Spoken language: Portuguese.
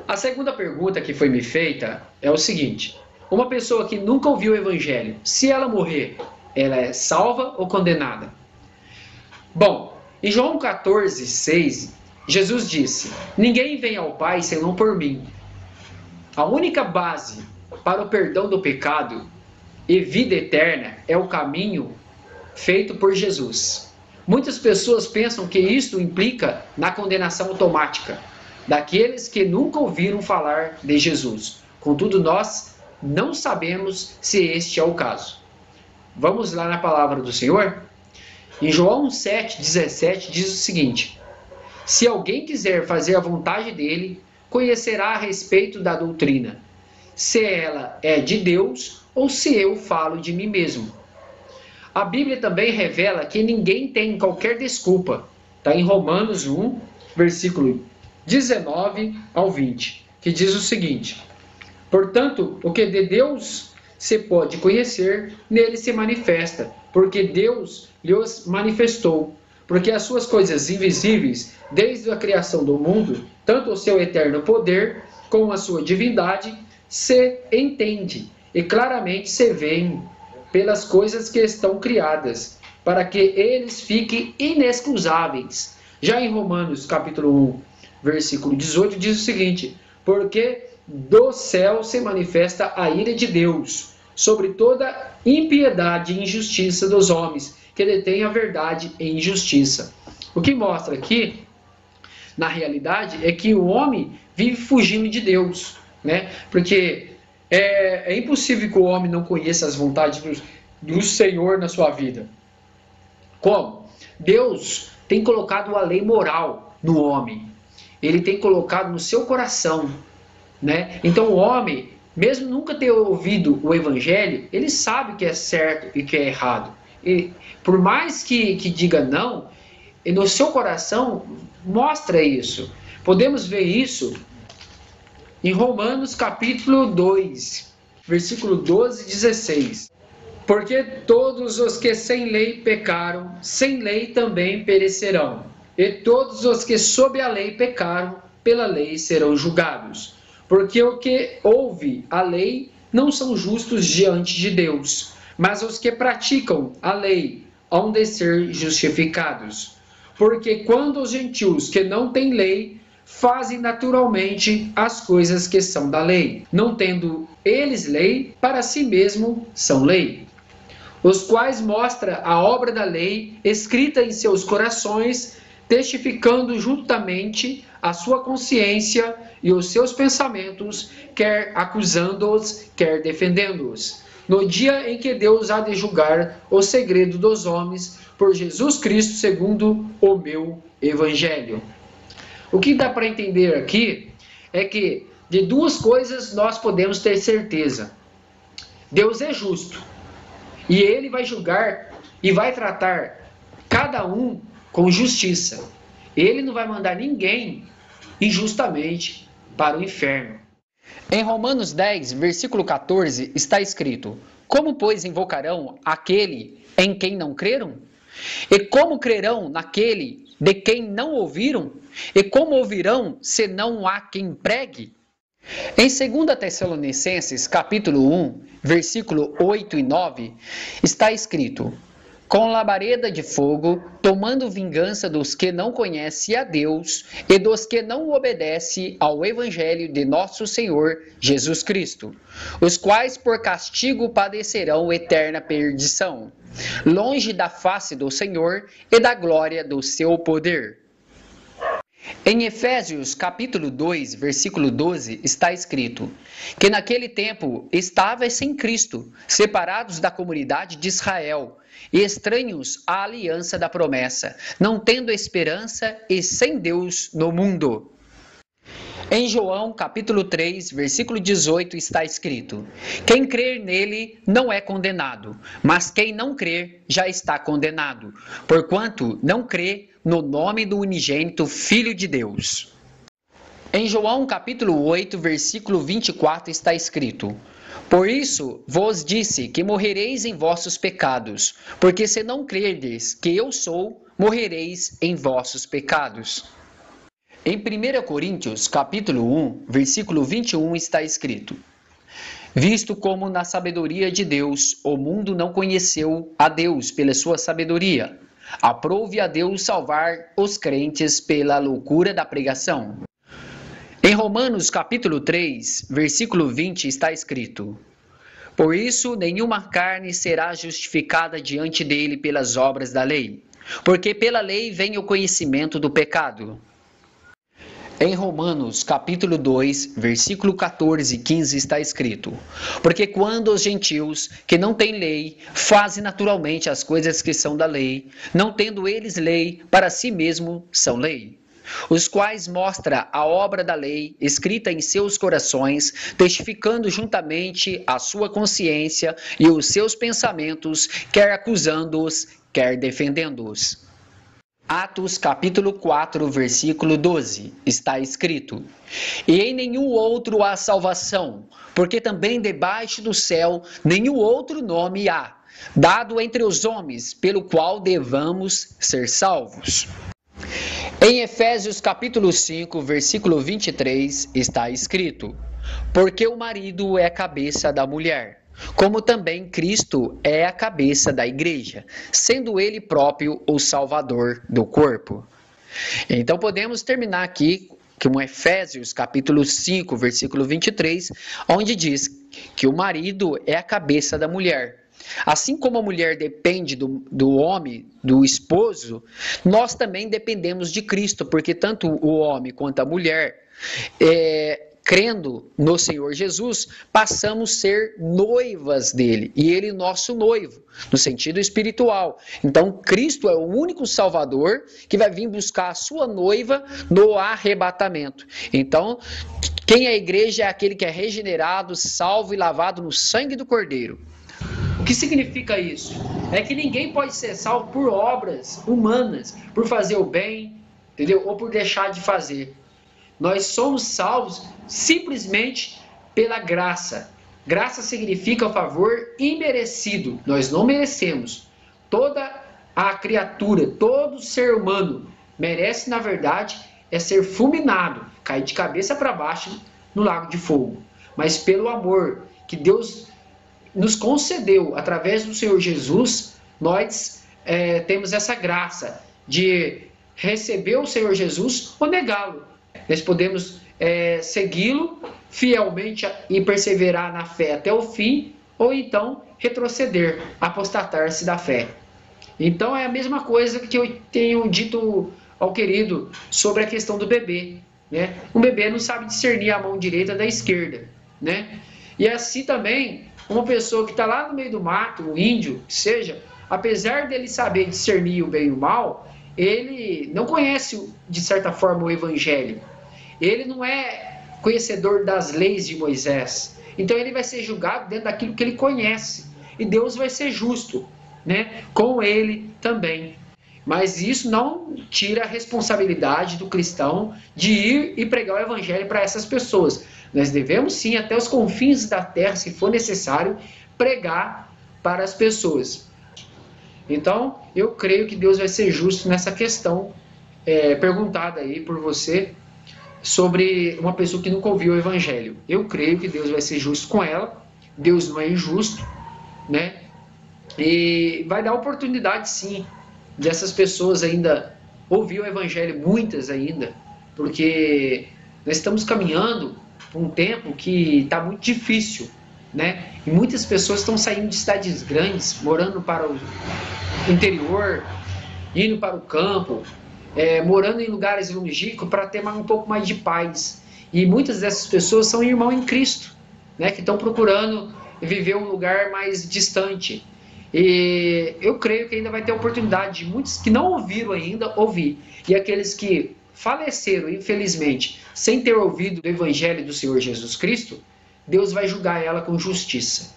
A segunda pergunta que foi me feita é o seguinte: uma pessoa que nunca ouviu o Evangelho, se ela morrer, ela é salva ou condenada? Bom, em João 14:6, Jesus disse: Ninguém vem ao Pai senão por mim. A única base para o perdão do pecado e vida eterna é o caminho feito por Jesus. Muitas pessoas pensam que isto implica na condenação automática daqueles que nunca ouviram falar de Jesus. Contudo, nós não sabemos se este é o caso. Vamos lá na palavra do Senhor? Em João 7,17 diz o seguinte: Se alguém quiser fazer a vontade dele, conhecerá a respeito da doutrina, se ela é de Deus ou se eu falo de mim mesmo. A Bíblia também revela que ninguém tem qualquer desculpa. Está em Romanos 1, versículo 19 ao 20, que diz o seguinte: Portanto, o que de Deus se pode conhecer, nele se manifesta, porque Deus lhes manifestou. Porque as suas coisas invisíveis, desde a criação do mundo, tanto o seu eterno poder, como a sua divindade, se entende e claramente se veem pelas coisas que estão criadas, para que eles fiquem inexcusáveis. Já em Romanos capítulo 1, versículo 18, diz o seguinte: Porque do céu se manifesta a ira de Deus sobre toda impiedade e injustiça dos homens, que detêm a verdade em injustiça. O que mostra aqui, na realidade, é que o homem vive fugindo de Deus, né? Porque é impossível que o homem não conheça as vontades do Senhor na sua vida. Como? Deus tem colocado a lei moral no homem. Ele tem colocado no seu coração, né? Então o homem, mesmo nunca ter ouvido o Evangelho, ele sabe o que é certo e o que é errado. E por mais que diga não, no seu coração mostra isso. Podemos ver isso em Romanos capítulo 2, versículo 12 e 16. Porque todos os que sem lei pecaram, sem lei também perecerão. E todos os que sob a lei pecaram, pela lei serão julgados. Porque o que ouve a lei não são justos diante de Deus, mas os que praticam a lei hão de ser justificados. Porque quando os gentios que não têm lei fazem naturalmente as coisas que são da lei, não tendo eles lei, para si mesmo são lei, os quais mostra a obra da lei escrita em seus corações, testificando juntamente a sua consciência e os seus pensamentos, quer acusando-os, quer defendendo-os. No dia em que Deus há de julgar o segredo dos homens, por Jesus Cristo, segundo o meu Evangelho. O que dá para entender aqui é que de duas coisas nós podemos ter certeza. Deus é justo e Ele vai julgar e vai tratar cada um com justiça. Ele não vai mandar ninguém injustamente para o inferno. Em Romanos 10, versículo 14, está escrito: Como, pois, invocarão aquele em quem não creram? E como crerão naquele de quem não ouviram? E como ouvirão se não há quem pregue? Em 2 Tessalonicenses, capítulo 1, versículo 8 e 9, está escrito: Com labareda de fogo, tomando vingança dos que não conhecem a Deus e dos que não obedecem ao Evangelho de nosso Senhor Jesus Cristo, os quais por castigo padecerão eterna perdição, longe da face do Senhor e da glória do seu poder. Em Efésios capítulo 2, versículo 12, está escrito que naquele tempo estáveis sem Cristo, separados da comunidade de Israel, e estranhos à aliança da promessa, não tendo esperança e sem Deus no mundo. Em João capítulo 3, versículo 18, está escrito: Quem crer nele não é condenado, mas quem não crer já está condenado, porquanto não crê no nome do unigênito Filho de Deus. Em João capítulo 8, versículo 24, está escrito: Por isso vos disse que morrereis em vossos pecados, porque se não crerdes que eu sou, morrereis em vossos pecados. Em 1 Coríntios, capítulo 1, versículo 21, está escrito: Visto como na sabedoria de Deus o mundo não conheceu a Deus pela sua sabedoria, aprove a Deus salvar os crentes pela loucura da pregação. Em Romanos capítulo 3, versículo 20 está escrito: Por isso nenhuma carne será justificada diante dele pelas obras da lei, porque pela lei vem o conhecimento do pecado. Em Romanos capítulo 2, versículo 14 e 15 está escrito: Porque quando os gentios, que não têm lei, fazem naturalmente as coisas que são da lei, não tendo eles lei, para si mesmo são lei, os quais mostra a obra da lei escrita em seus corações, testificando juntamente a sua consciência e os seus pensamentos, quer acusando-os, quer defendendo-os. Atos capítulo 4, versículo 12, está escrito: E em nenhum outro há salvação, porque também debaixo do céu nenhum outro nome há, dado entre os homens, pelo qual devamos ser salvos. Em Efésios capítulo 5, versículo 23, está escrito: Porque o marido é a cabeça da mulher, como também Cristo é a cabeça da igreja, sendo ele próprio o Salvador do corpo. Então podemos terminar aqui com Efésios capítulo 5, versículo 23, onde diz que o marido é a cabeça da mulher. Assim como a mulher depende do homem, do esposo, nós também dependemos de Cristo, porque tanto o homem quanto a mulher, crendo no Senhor Jesus, passamos a ser noivas dele, e ele nosso noivo, no sentido espiritual. Então, Cristo é o único Salvador que vai vir buscar a sua noiva no arrebatamento. Então, quem é a igreja é aquele que é regenerado, salvo e lavado no sangue do Cordeiro. O que significa isso? É que ninguém pode ser salvo por obras humanas, por fazer o bem, entendeu? Ou por deixar de fazer. Nós somos salvos simplesmente pela graça. Graça significa o favor imerecido. Nós não merecemos. Toda a criatura, todo ser humano merece, na verdade, ser fulminado, cair de cabeça para baixo no lago de fogo. Mas pelo amor que Deus nos concedeu através do Senhor Jesus, nós temos essa graça de receber o Senhor Jesus ou negá-lo. Nós podemos segui-lo fielmente e perseverar na fé até o fim, ou então retroceder, apostatar-se da fé. Então é a mesma coisa que eu tenho dito ao querido sobre a questão do bebê, né? Um bebê não sabe discernir a mão direita da esquerda, né? E assim também, uma pessoa que está lá no meio do mato, um índio, seja, apesar dele saber discernir o bem e o mal, ele não conhece, de certa forma, o evangelho. Ele não é conhecedor das leis de Moisés. Então ele vai ser julgado dentro daquilo que ele conhece. E Deus vai ser justo, né, com ele também. Mas isso não tira a responsabilidade do cristão de ir e pregar o evangelho para essas pessoas. Nós devemos sim, até os confins da terra, se for necessário, pregar para as pessoas. Então, eu creio que Deus vai ser justo nessa questão perguntada aí por você sobre uma pessoa que nunca ouviu o evangelho. Eu creio que Deus vai ser justo com ela. Deus não é injusto, né? E vai dar oportunidade sim dessas pessoas ainda ouvir o evangelho, muitas ainda, porque nós estamos caminhando por um tempo que está muito difícil, né? E muitas pessoas estão saindo de cidades grandes, morando para o interior, indo para o campo, morando em lugares longínquos para ter um pouco mais de paz. E muitas dessas pessoas são irmãos em Cristo, né? Que estão procurando viver um lugar mais distante. E eu creio que ainda vai ter oportunidade de muitos que não ouviram ainda ouvir. E aqueles que faleceram, infelizmente, sem ter ouvido o evangelho do Senhor Jesus Cristo, Deus vai julgar ela com justiça.